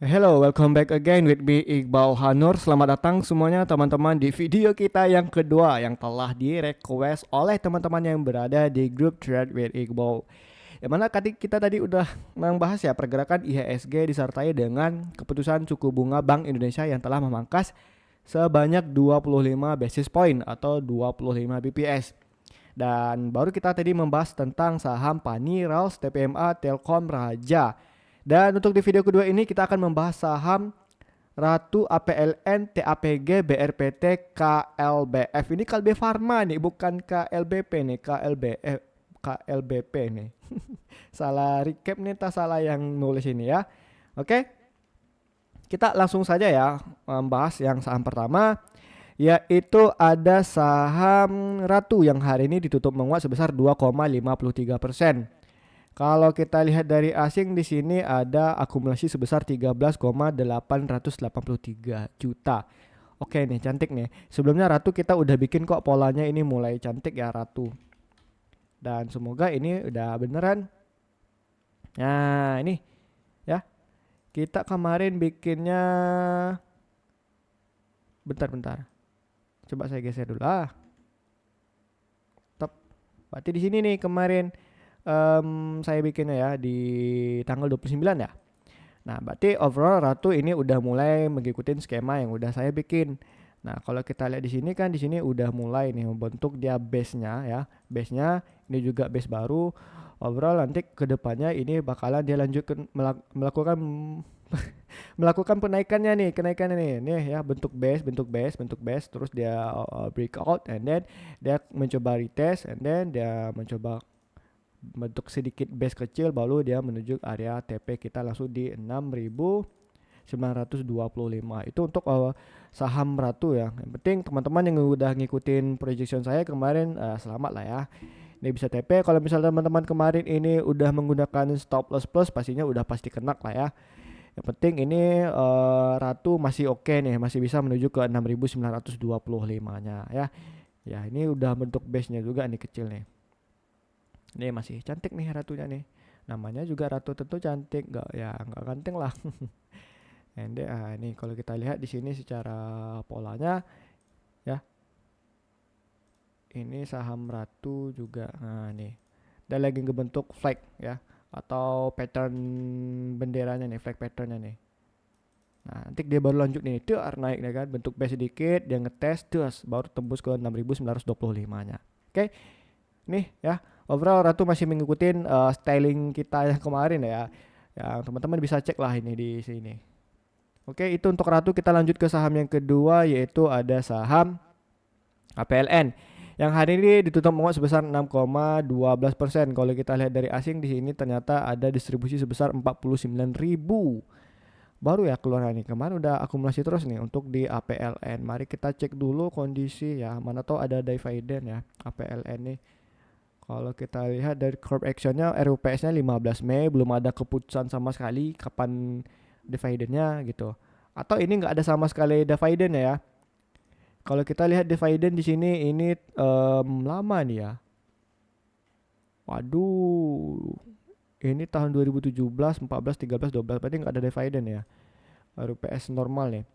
Hello, welcome back again with me Iqbal Hanur. Selamat datang semuanya teman-teman di video kita yang kedua yang telah di request oleh teman-teman yang berada di grup thread with Iqbal. Yang mana kita tadi udah membahas ya pergerakan IHSG disertai dengan keputusan suku bunga Bank Indonesia yang telah memangkas sebanyak 25 basis point atau 25 BPS. Dan baru kita tadi membahas tentang saham Pani, Rals, TPMA, Telkom, Raja. Dan untuk di video kedua ini kita akan membahas saham Ratu, APLN, TAPG, BRPT, KLBF. Ini KLB Pharma nih, bukan KLBP nih, KLBP nih. Salah recap nih, tak salah yang nulis ini ya. Oke, kita langsung saja ya membahas yang saham pertama, yaitu ada saham Ratu yang hari ini ditutup menguat sebesar 2,53%. Kalau kita lihat dari asing di sini ada akumulasi sebesar 13,883 juta. Oke nih, cantik nih. Sebelumnya Ratu kita udah bikin kok polanya, ini mulai cantik ya Ratu. Dan semoga ini udah beneran. Nah, ini ya. Kita kemarin bikinnya bentar-bentar. Coba saya geser dulu. Top. Berarti di sini nih kemarin saya bikinnya ya di tanggal 29 ya. Nah, berarti overall Ratu ini udah mulai mengikuti skema yang udah saya bikin. Nah, kalau kita lihat di sini kan di sini udah mulai nih membentuk dia base-nya ya. Base-nya ini juga base baru. Overall nanti ke depannya ini bakalan dia lanjutkan melakukan melakukan kenaikannya nih. Nih ya, bentuk base, terus dia breakout and then dia mencoba retest and then dia mencoba bentuk sedikit base kecil baru dia menuju area TP kita langsung di 6.925. Itu untuk saham Ratu ya. Yang penting teman-teman yang udah ngikutin projection saya kemarin selamat lah ya. Ini bisa TP. Kalau misalnya teman-teman kemarin ini udah menggunakan stop loss plus pastinya udah pasti kena lah ya. Yang penting ini Ratu masih oke nih, masih bisa menuju ke 6.925-nya ya. Ya, ini udah bentuk base-nya juga nih kecil nih. Ini masih cantik nih Ratunya nih. Namanya juga Ratu tentu cantik, nggak ganteng lah. Ini kalau kita lihat di sini secara polanya ya, ini saham Ratu juga. Nah, nih. Dia lagi ngebentuk flag ya atau pattern benderanya nih, flag patternnya nih. Nah, nanti dia baru lanjut nih, tuh naik nih kan, bentuk base sedikit, dia ngetes terus baru tembus ke 6.925-nya. Oke. Nih ya, overall Ratu masih mengikuti styling kita yang kemarin ya. Yang teman-teman bisa cek lah ini di sini. Oke, itu untuk Ratu. Kita lanjut ke saham yang kedua, yaitu ada saham APLN yang hari ini ditutup menguat sebesar 6,12%. Kalau kita lihat dari asing di sini ternyata ada distribusi sebesar 49.000. Baru ya keluar nih. Kemarin udah akumulasi terus nih untuk di APLN. Mari kita cek dulu kondisi ya. Mana tahu ada dividen ya APLN nih. Kalau kita lihat dari curve actionnya RUPS-nya 15 Mei belum ada keputusan sama sekali kapan dividennya gitu. Atau ini nggak ada sama sekali dividen ya. Kalau kita lihat dividen di sini ini lama nih ya. Waduh. Ini tahun 2017, 14, 13, 12 berarti nggak ada dividen ya. RUPS normal nih.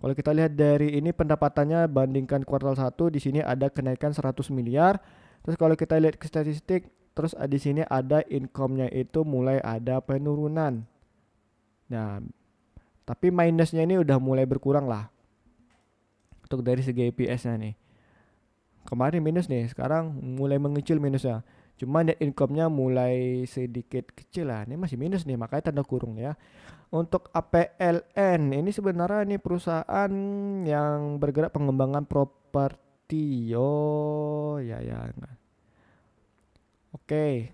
Kalau kita lihat dari ini pendapatannya bandingkan kuartal 1 di sini ada kenaikan 100 miliar. Terus kalau kita lihat ke statistik, terus di sini ada income-nya itu mulai ada penurunan. Nah, tapi minusnya ini udah mulai berkurang lah. Untuk dari segi EPS-nya nih. Kemarin minus nih, sekarang mulai mengecil minusnya. Cuma net income-nya mulai sedikit kecil lah. Ini masih minus nih, makanya tanda kurung ya. Untuk APLN, ini sebenarnya nih perusahaan yang bergerak pengembangan properti. Oh, ya. Oke,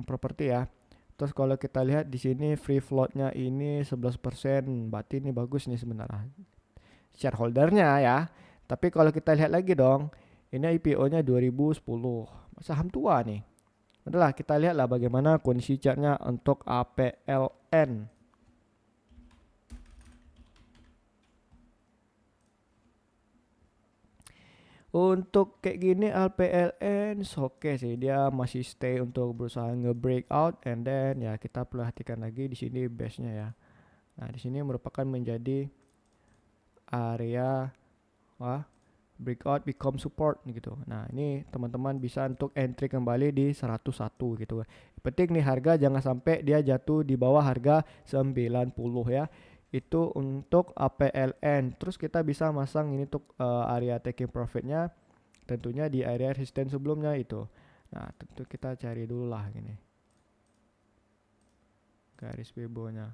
properti ya. Terus kalau kita lihat di sini free float-nya ini 11%, berarti ini bagus nih sebenarnya. Shareholder-nya ya. Tapi kalau kita lihat lagi dong, ini IPO-nya 2010. Saham tua nih. Adalah kita lihatlah bagaimana kondisi chartnya untuk APLN. Untuk kayak gini LPLN oke sih, dia masih stay untuk berusaha nge-breakout and then ya kita perhatikan lagi di sini base-nya ya. Nah, di sini merupakan menjadi area breakout become support gitu. Nah, ini teman-teman bisa untuk entry kembali di 101 gitu. Penting nih harga jangan sampai dia jatuh di bawah harga 90 ya. Itu untuk APLN. Terus kita bisa masang ini untuk area taking profitnya tentunya di area resistance sebelumnya itu. Nah, tentu kita cari dulu lah gini. Garis Weibo-nya.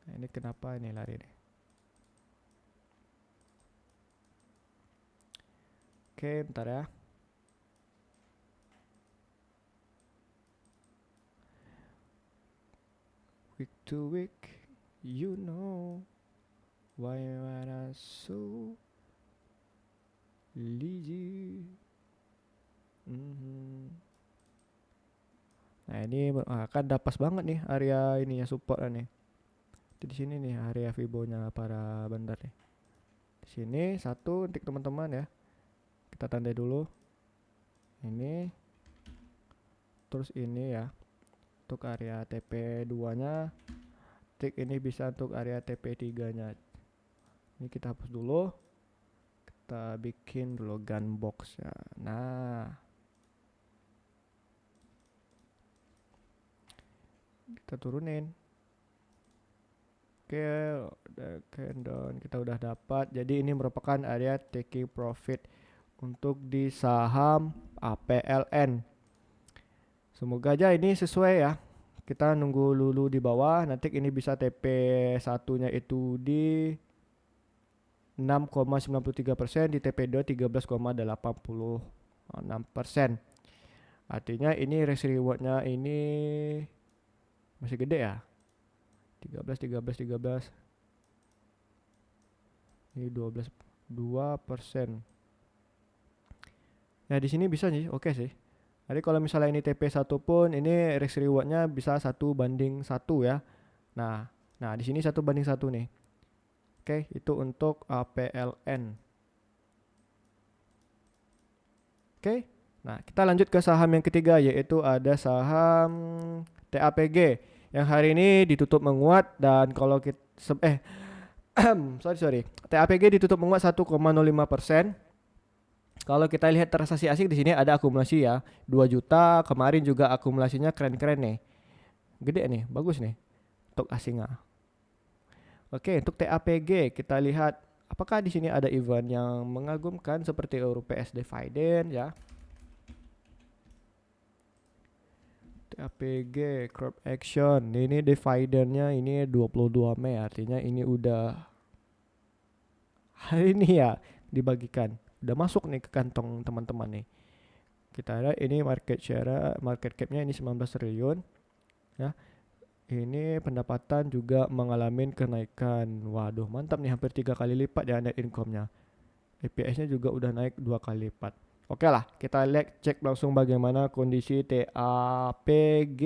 Nah, ini kenapa ini lari nih? Oke, bentar ya. Week to week, you know why am I so lazy? Nah, ini kan dapat banget nih area ini ya support nih. Di sini nih area Fibo-nya para bandar nih. Di sini satu untuk teman-teman ya. Kita tandai dulu. Ini terus ini ya. Untuk area TP2-nya. Tik ini bisa untuk area TP3-nya. Ini kita hapus dulu. Kita bikin dulu gun box ya. Nah, kita turunin. Oke, dan kita udah dapat. Jadi ini merupakan area taking profit untuk di saham APLN. Semoga aja ini sesuai ya. Kita nunggu dulu di bawah. Nanti ini bisa TP1-nya itu di 6,93%, di TP2 13,86%. Artinya ini risk rewardnya ini masih gede ya. 13. Ini 2%. Ya di sini bisa sih, oke sih. Jadi kalau misalnya ini TP1 pun ini risk rewardnya bisa 1:1 ya. Nah, di sini 1:1 nih. Oke, itu untuk APLN. Oke. Nah, kita lanjut ke saham yang ketiga yaitu ada saham TAPG yang hari ini ditutup menguat dan kalau kita sorry. TAPG ditutup menguat 1,05%. Kalau kita lihat transaksi asing di sini ada akumulasi ya, 2 juta. Kemarin juga akumulasinya keren-keren nih. Gede nih, bagus nih untuk asingnya. Oke, untuk TAPG kita lihat apakah di sini ada event yang mengagumkan seperti EURUPS dividend ya. TAPG crop action. Ini dividennya ini 22 Mei, artinya ini udah hari ini ya dibagikan. Udah masuk nih ke kantong teman-teman nih. Kita lihat ini market capnya ini 19 triliun ya. Ini pendapatan juga mengalami kenaikan. Waduh, mantap nih, hampir 3 kali lipat ya net income-nya. EPS-nya juga udah naik 2 kali lipat. Oke lah, kita lihat cek langsung bagaimana kondisi TAPG.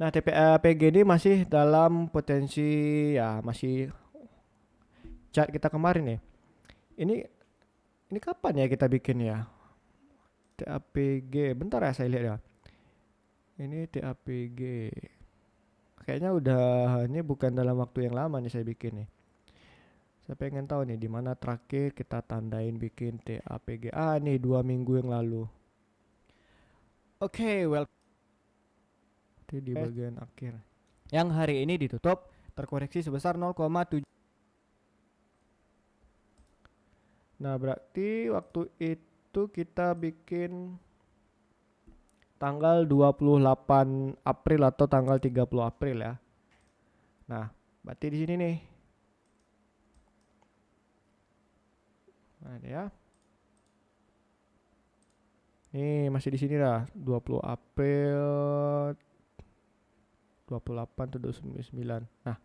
Nah, TAPG ini masih dalam potensi ya, masih chart kita kemarin nih. Ini kapan ya kita bikin ya? TAPG, bentar ya saya lihat ya. Ini TAPG. Kayaknya udah, ini bukan dalam waktu yang lama nih saya bikin nih. Saya pengen tahu nih di mana terakhir kita tandain bikin TAPG. Nih 2 minggu yang lalu. Oke, di bagian akhir. Yang hari ini ditutup terkoreksi sebesar 0,7. Nah, berarti waktu itu kita bikin tanggal 28 April atau tanggal 30 April ya. Nah, berarti di sini nih. Nah, ini ya. Nih, masih di sini lah, 20 April 28 atau 29. Nah,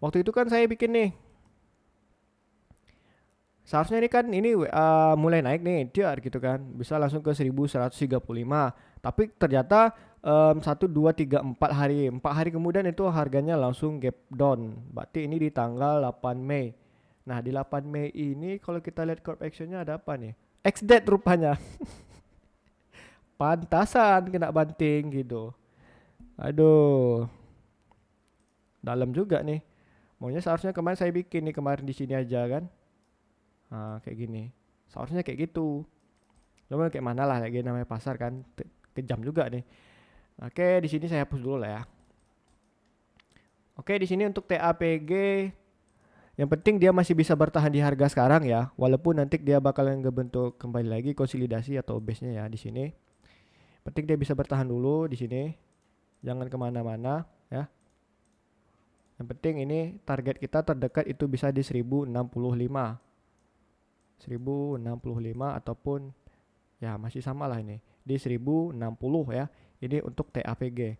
waktu itu kan saya bikin nih. Seharusnya ini kan ini mulai naik nih, dia gitu kan. Bisa langsung ke 1135. Tapi ternyata 1 2 3 4 hari. 4 hari kemudian itu harganya langsung gap down. Berarti ini di tanggal 8 Mei. Nah, di 8 Mei ini kalau kita lihat corp actionnya ada apa nih? XDET rupanya. Pantasan kena banting gitu. Aduh, dalam juga nih. Maunya seharusnya kemarin saya bikin nih kemarin di sini aja kan. Nah, kayak gini. Seharusnya kayak gitu. Cuma kayak mana lah lagi namanya pasar kan. Kejam juga nih. Oke, di sini saya hapus dulu lah ya. Oke, di sini untuk TAPG yang penting dia masih bisa bertahan di harga sekarang ya. Walaupun nanti dia bakalan ngebentuk kembali lagi konsolidasi atau base-nya ya di sini. Penting dia bisa bertahan dulu di sini. Jangan kemana-mana ya. Yang penting ini target kita terdekat itu bisa di 1065. 1065 ataupun ya masih sama lah ini. Di 1060 ya. Ini untuk TAPG.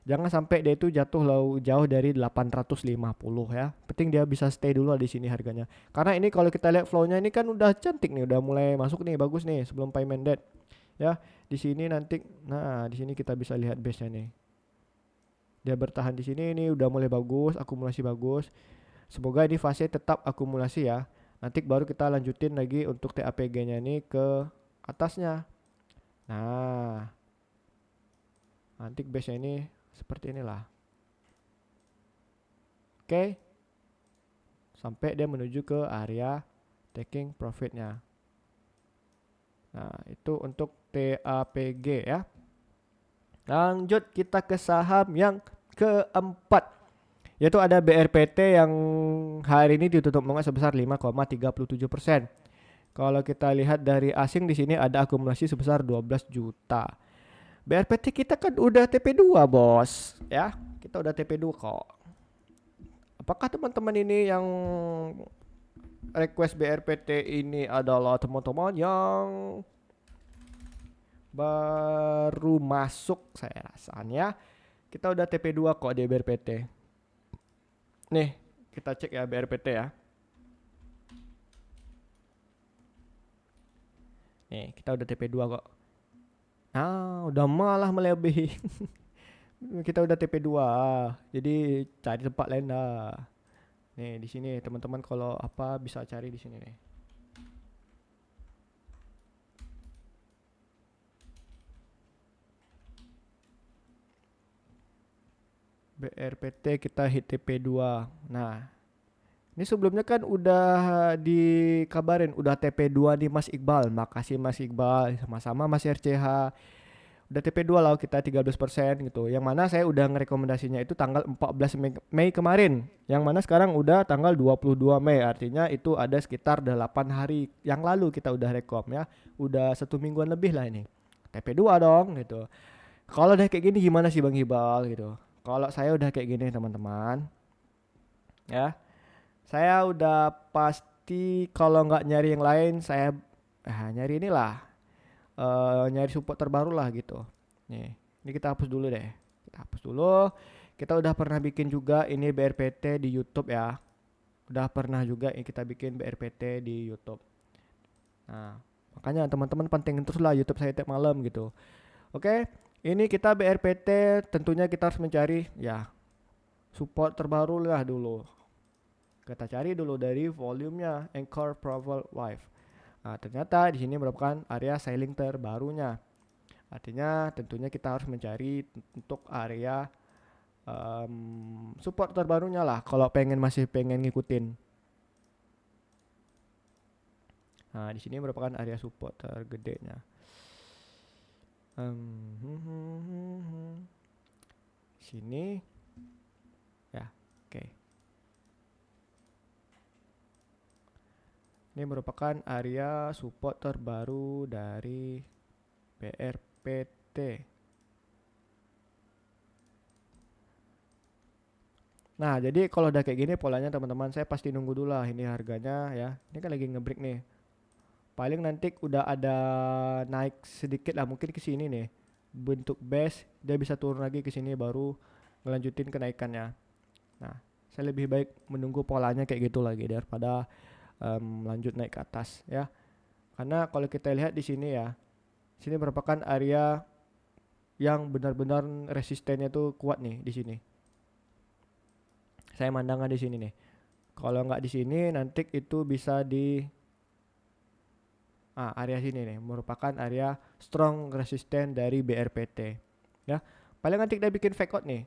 Jangan sampai dia itu jatuh jauh dari 850 ya. Penting dia bisa stay dulu di sini harganya. Karena ini kalau kita lihat flow-nya ini kan udah cantik nih, udah mulai masuk nih, bagus nih sebelum payment date. Ya, di sini nanti nah, di sini kita bisa lihat base-nya nih. Dia bertahan di sini ini udah mulai bagus, akumulasi bagus. Semoga ini fase tetap akumulasi ya. Nanti baru kita lanjutin lagi untuk TAPG-nya ini ke atasnya. Nah, nanti base-nya ini seperti inilah. Oke. Sampai dia menuju ke area taking profitnya. Nah, itu untuk TAPG ya. Lanjut kita ke saham yang keempat, yaitu ada BRPT yang hari ini ditutup menguat sebesar 5,37%. Kalau kita lihat dari asing di sini ada akumulasi sebesar 12 juta. BRPT kita kan udah TP2 bos ya. Kita udah TP2 kok. Apakah teman-teman ini yang request BRPT ini adalah teman-teman yang baru masuk saya rasanya. Kita udah TP2 kok di BRPT. Nih, kita cek ya BRPT ya. Nih, kita udah TP2 kok. Nah, udah malah melebihi. Kita udah TP2. Jadi cari tempat lain dah. Nih, di sini teman-teman kalau apa bisa cari di sini nih. BRPT kita hit TP2. Nah, ini sebelumnya kan udah dikabarin udah TP2 nih Mas Iqbal. Makasih Mas Iqbal, sama-sama Mas RCH. Udah TP2 lah kita 13% gitu. Yang mana saya udah ngerekomendasinya itu tanggal 14 Mei kemarin. Yang mana sekarang udah tanggal 22 Mei. Artinya itu ada sekitar 8 hari yang lalu kita udah rekom ya. Udah 1 mingguan lebih lah ini. TP2 dong gitu. Kalau udah kayak gini gimana sih Bang Hibal gitu. Kalau saya udah kayak gini teman-teman ya. Saya udah pasti kalau nggak nyari yang lain saya nyari inilah nyari support terbaru lah gitu. Nih, ini kita hapus dulu deh. Kita hapus dulu. Kita udah pernah bikin juga ini BRPT di YouTube ya. Udah pernah juga ini kita bikin BRPT di YouTube. Nah, makanya teman-teman pantengin terus lah YouTube saya tiap malam gitu. Oke, ini kita BRPT tentunya kita harus mencari ya support terbaru lah dulu. Kita cari dulu dari volumenya Anchor Profile Wife. Nah, ternyata di sini merupakan area selling terbarunya. Artinya tentunya kita harus mencari untuk area support terbarunya lah kalau masih pengen ngikutin. Nah, di sini merupakan area support tergedenya. Sini ya, oke. Ini merupakan area support terbaru dari BRPT. Nah, jadi kalau udah kayak gini polanya teman-teman saya pasti nunggu dulu lah ini harganya ya. Ini kan lagi ngebreak nih. Paling nanti udah ada naik sedikit lah mungkin ke sini nih. Bentuk base dia bisa turun lagi ke sini baru ngelanjutin kenaikannya. Nah, saya lebih baik menunggu polanya kayak gitu lagi daripada lanjut naik ke atas ya. Karena kalau kita lihat di sini ya, sini merupakan area yang benar-benar resistennya tuh kuat nih di sini. Saya mandangkan di sini nih. Kalau nggak di sini nanti itu bisa di Area sini nih merupakan area strong resistance dari BRPT ya. Paling nanti dia bikin fake out nih,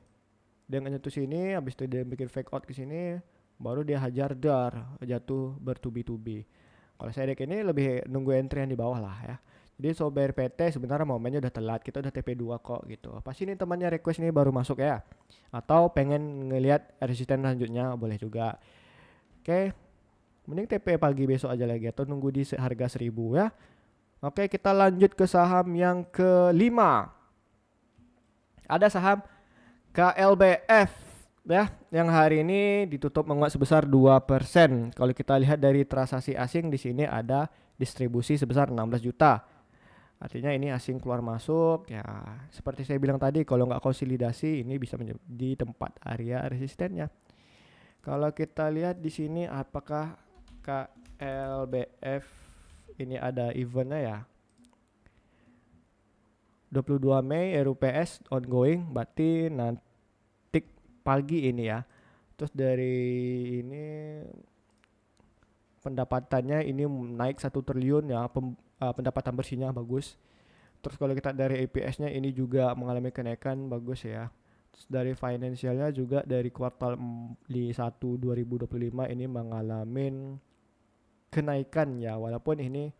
dia nyentuh sini, habis itu dia bikin fake out ke sini, baru dia hajar dar jatuh bertubi-tubi. Kalau saya deck ini lebih nunggu entry yang di bawah lah ya. Jadi so BRPT sebenarnya momennya udah telat, kita udah TP2 kok gitu. Pasti ini temannya request ini baru masuk ya, atau pengen ngelihat resisten selanjutnya boleh juga. Oke, mending TP pagi besok aja lagi atau nunggu di harga 1000 ya. Oke, kita lanjut ke saham yang kelima. Ada saham KLBF ya, yang hari ini ditutup menguat sebesar 2%. Kalau kita lihat dari transaksi asing di sini ada distribusi sebesar 16 juta. Artinya ini asing keluar masuk ya. Seperti saya bilang tadi, kalau nggak konsolidasi ini bisa menjadi tempat area resistennya. Kalau kita lihat di sini apakah KLBF ini ada eventnya ya. 22 Mei RUPS ongoing, berarti nanti pagi ini ya. Terus dari ini pendapatannya ini naik 1 triliun ya, pendapatan bersihnya bagus. Terus kalau kita dari EPS-nya ini juga mengalami kenaikan bagus ya. Terus dari finansialnya juga dari kuartal 1 2025 ini mengalami kenaikan ya, walaupun ini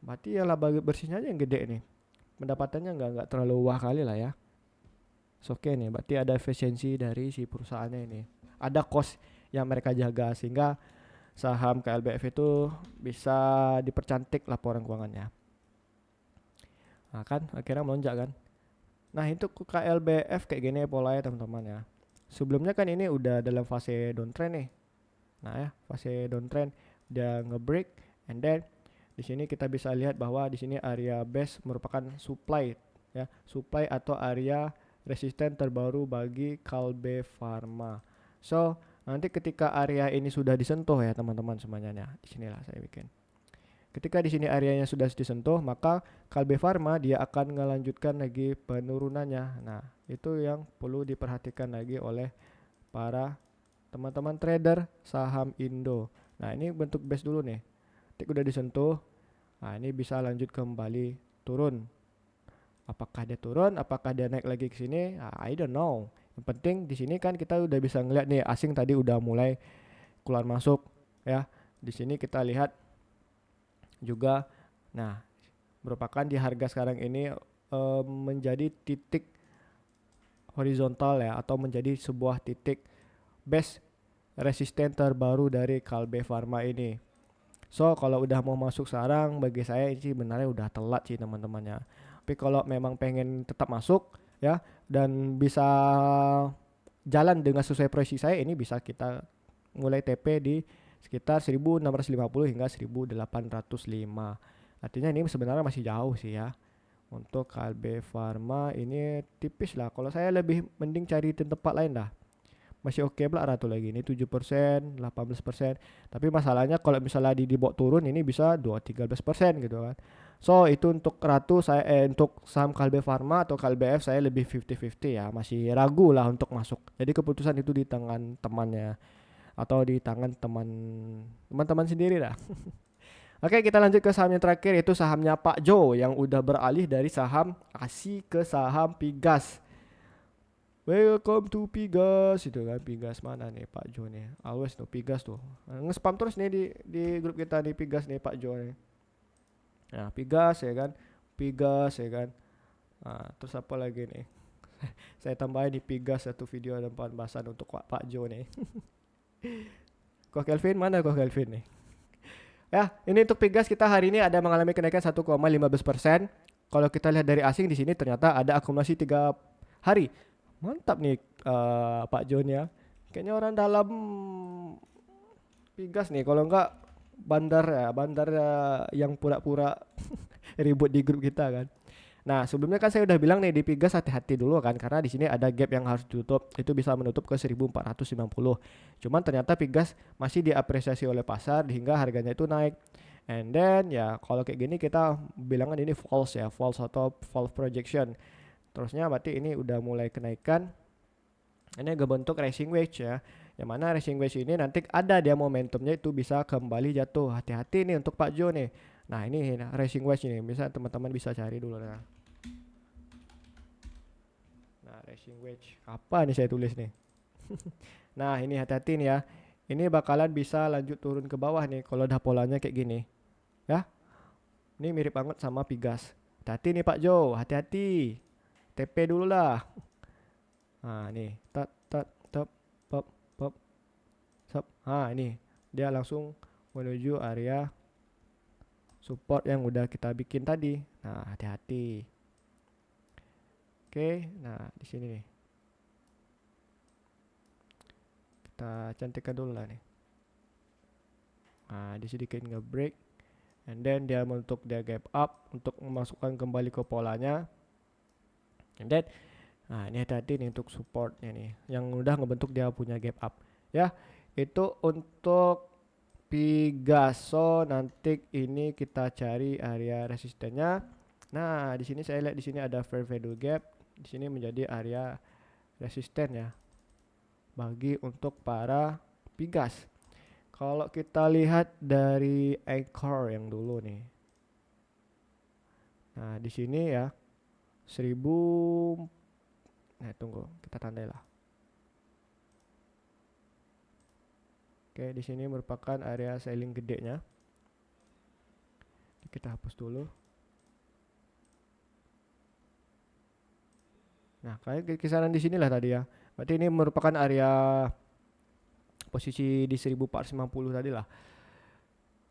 berarti ya laba bersihnya aja yang gede nih. Pendapatannya nggak terlalu wah kali lah ya. Oke nih, berarti ada efisiensi dari si perusahaannya ini. Ada cost yang mereka jaga sehingga saham KLBF itu bisa dipercantik laporan keuangannya. Nah kan akhirnya melonjak kan. Nah itu KLBF kayak gini polanya teman-teman ya. Sebelumnya kan ini udah dalam fase downtrend nih. Nah ya, fase downtrend dia ngebreak, and then di sini kita bisa lihat bahwa di sini area base merupakan supply ya, supply atau area resisten terbaru bagi Kalbe Pharma. So, nanti ketika area ini sudah disentuh ya teman-teman semuanya, di sinilah saya bikin. Ketika di sini areanya sudah disentuh, maka Kalbe Pharma dia akan melanjutkan lagi penurunannya. Nah, itu yang perlu diperhatikan lagi oleh para teman-teman trader saham Indo. Nah, ini bentuk base dulu nih. Tik udah disentuh. Nah, ini bisa lanjut kembali turun. Apakah dia turun, apakah dia naik lagi ke sini? I don't know. Yang penting di sini kan kita udah bisa ngeliat nih, asing tadi udah mulai keluar masuk ya. Di sini kita lihat juga, nah merupakan di harga sekarang ini menjadi titik horizontal ya, atau menjadi sebuah titik base resisten terbaru dari Kalbe Pharma ini. So kalau udah mau masuk sekarang, bagi saya ini sebenarnya udah telat sih teman-temannya. Tapi kalau memang pengen tetap masuk ya dan bisa jalan dengan sesuai proyeksi saya, ini bisa kita mulai TP di sekitar 1650 hingga 1805. Artinya ini sebenarnya masih jauh sih ya. Untuk Kalbe Pharma ini tipis lah. Kalau saya lebih mending cari tempat lain dah. Masih oke pula Ratu lagi ini 7%, 18%. Tapi masalahnya kalau misalnya dibawa turun ini bisa 2-13% gitu kan. So itu untuk Ratu saya untuk saham Kalbe Pharma atau KLBF saya lebih 50-50 ya. Masih ragu lah untuk masuk. Jadi keputusan itu di tangan temannya atau di tangan teman-teman sendiri lah. Oke, kita lanjut ke saham yang terakhir, yaitu sahamnya Pak Jo yang udah beralih dari saham ASI ke saham Pigas. Welcome to Pigas itu kan. Pigas mana nih Pak Jo nih? Always tuh Pigas tuh. Nge-spam terus nih di grup kita nih Pigas nih Pak Jo nih. Nah, Pigas ya kan. Pigas ya kan. Nah, terus apa lagi nih? Saya tambahin di Pigas satu video dan pembahasan untuk Pak Jo nih. Kok Kelvin mana kok Kelvin nih? Ya, ini untuk Pigas kita hari ini ada mengalami kenaikan 1,15%. Kalau kita lihat dari asing di sini ternyata ada akumulasi 3 hari. Mantap nih Pak John ya. Kayaknya orang dalam Pigas nih, kalau enggak bandar yang pura-pura ribut di grup kita kan. Nah, sebelumnya kan saya udah bilang nih di Pigas hati-hati dulu kan, karena di sini ada gap yang harus ditutup. Itu bisa menutup ke 1490. Cuman ternyata Pigas masih diapresiasi oleh pasar hingga harganya itu naik. And then ya kalau kayak gini kita bilangan ini false ya, false atau false projection. Terusnya berarti ini udah mulai kenaikan. Ini bentuk racing wedge ya. Yang mana racing wedge ini nanti ada dia momentumnya itu bisa kembali jatuh. Hati-hati nih untuk Pak Jo nih. Nah ini racing wedge ini, bisa teman-teman bisa cari dulu. Nah racing wedge apa nih saya tulis nih. Nah ini hati-hati nih ya, ini bakalan bisa lanjut turun ke bawah nih kalau udah polanya kayak gini ya. Ini mirip banget sama Pigas. Hati-hati nih Pak Jo, hati-hati. TP dulu lah. Nah, nih. Tat, tat, tap, pop, pop, sap. Nah, ini. Dia langsung menuju area support yang udah kita bikin tadi. Nah, hati-hati. Oke, nah di sini nih. Kita cantikkan dulu lah nih. Nah, di sedikit nge-break. And then dia untuk dia gap up untuk memasukkan kembali ke polanya. And then nah ini hati-hati nih untuk supportnya nih yang udah ngebentuk dia punya gap up ya. Itu untuk Pigasso. Nanti ini kita cari area resistennya. Nah di sini saya lihat di sini ada fair value gap, di sini menjadi area resisten ya bagi untuk para Pigas. Kalau kita lihat dari anchor yang dulu nih, nah di sini ya 1000. Nah tunggu kita tandai lah. Oke di sini merupakan area selling gedenya. Kita hapus dulu. Nah kayak kisaran di sinilah tadi ya. Berarti ini merupakan area posisi di 1450 tadi lah.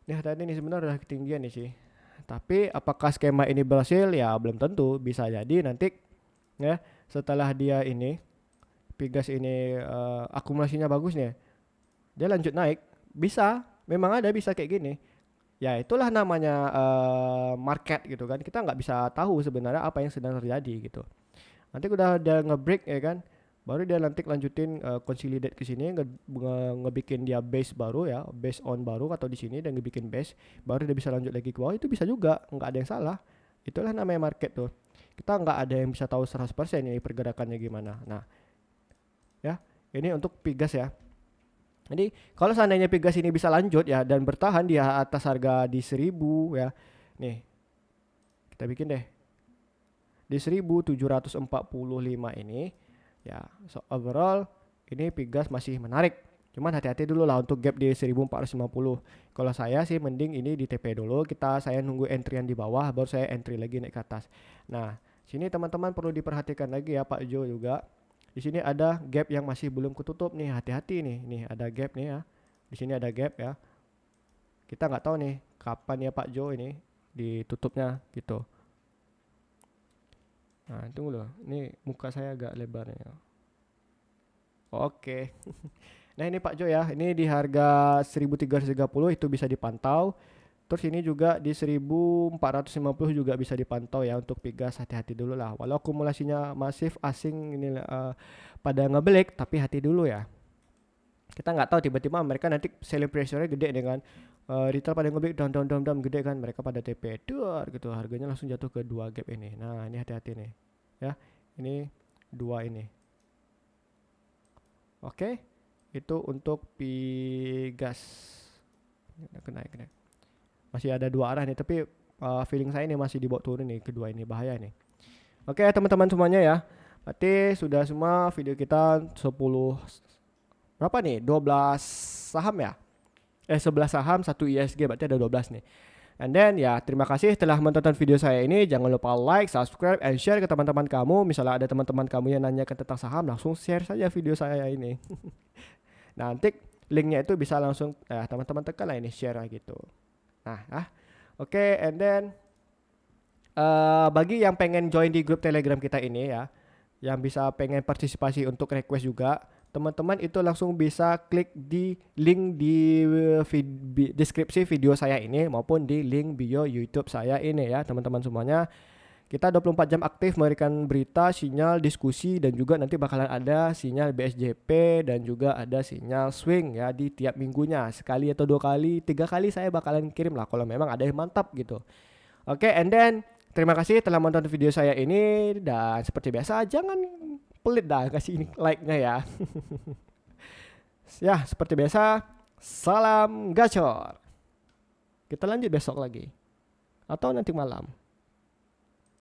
Nah tadi ini sebenarnya udah ketinggian nih sih. Tapi apakah skema ini berhasil? Ya belum tentu. Bisa jadi nanti ya setelah dia ini Pigas ini akumulasinya bagus nih, dia lanjut naik. Bisa, memang ada bisa kayak gini. Ya itulah namanya market gitu kan. Kita nggak bisa tahu sebenarnya apa yang sedang terjadi gitu. Nanti udah dia nge-break ya kan, baru dia nanti lanjutin consolidate ke sini, ngebikin dia base baru ya, base on baru atau di sini dan ngebikin base, baru dia bisa lanjut lagi ke bawah. Itu bisa juga, nggak ada yang salah. Itulah namanya market tuh. Kita nggak ada yang bisa tahu 100% ini pergerakannya gimana. Nah, ya, ini untuk Pigas ya. Jadi kalau seandainya Pigas ini bisa lanjut ya dan bertahan di atas harga di 1000 ya. Nih, kita bikin deh di 1745 ini ya. So overall ini Pigas masih menarik. Cuman hati-hati dulu lah untuk gap di 1450. Kalau saya sih mending ini di TP dulu. Saya nunggu entry yang di bawah baru saya entry lagi naik ke atas. Nah, sini teman-teman perlu diperhatikan lagi ya Pak Jo juga. Di sini ada gap yang masih belum ketutup nih. Hati-hati nih. Nih ada gap nih ya. Di sini ada gap ya. Kita nggak tahu nih kapan ya Pak Jo ini ditutupnya gitu. Nah, tunggu loh. Ini muka saya agak lebar ya. Oke. Nah, ini Pak Jo ya. Ini di harga 1330 itu bisa dipantau. Terus ini juga di 1450 juga bisa dipantau ya untuk Pigas. Hati-hati dulu lah. Walau akumulasinya masif asing ini pada ngebelek, tapi hati dulu ya. Kita nggak tahu tiba-tiba mereka nanti selling pressure-nya gede dengan retail pada ngebelek down gede kan, mereka pada TP duar gitu, harganya langsung jatuh ke dua gap ini. Nah, ini hati-hati nih. Ya. Ini dua ini. Oke. Itu untuk Pigas. Kena. Masih ada dua arah nih, tapi feeling saya ini masih dibawa turun nih, kedua ini bahaya nih. Oke teman-teman semuanya ya. Berarti sudah semua video kita 10 berapa nih? 12 saham ya? 11 saham, 1 ISG, berarti ada 12 nih. And then ya terima kasih telah menonton video saya ini. Jangan lupa like, subscribe, and share ke teman-teman kamu. Misalnya ada teman-teman kamu yang nanyakan tentang saham, langsung share saja video saya ini. Nanti linknya itu bisa langsung teman-teman tekan lah ini share gitu. Nah, oke, and then bagi yang pengen join di grup Telegram kita ini ya, yang bisa pengen partisipasi untuk request juga, teman-teman itu langsung bisa klik di link di deskripsi video saya ini maupun di link bio YouTube saya ini ya, teman-teman semuanya. Kita 24 jam aktif memberikan berita, sinyal, diskusi, dan juga nanti bakalan ada sinyal BSJP dan juga ada sinyal swing ya di tiap minggunya. Sekali atau 2 kali, 3 kali saya bakalan kirim lah kalau memang ada yang mantap gitu. Oke, and then terima kasih telah menonton video saya ini. Dan seperti biasa jangan pelit dah kasih like-nya ya. Ya, seperti biasa, salam gacor. Kita lanjut besok lagi. atau nanti malam.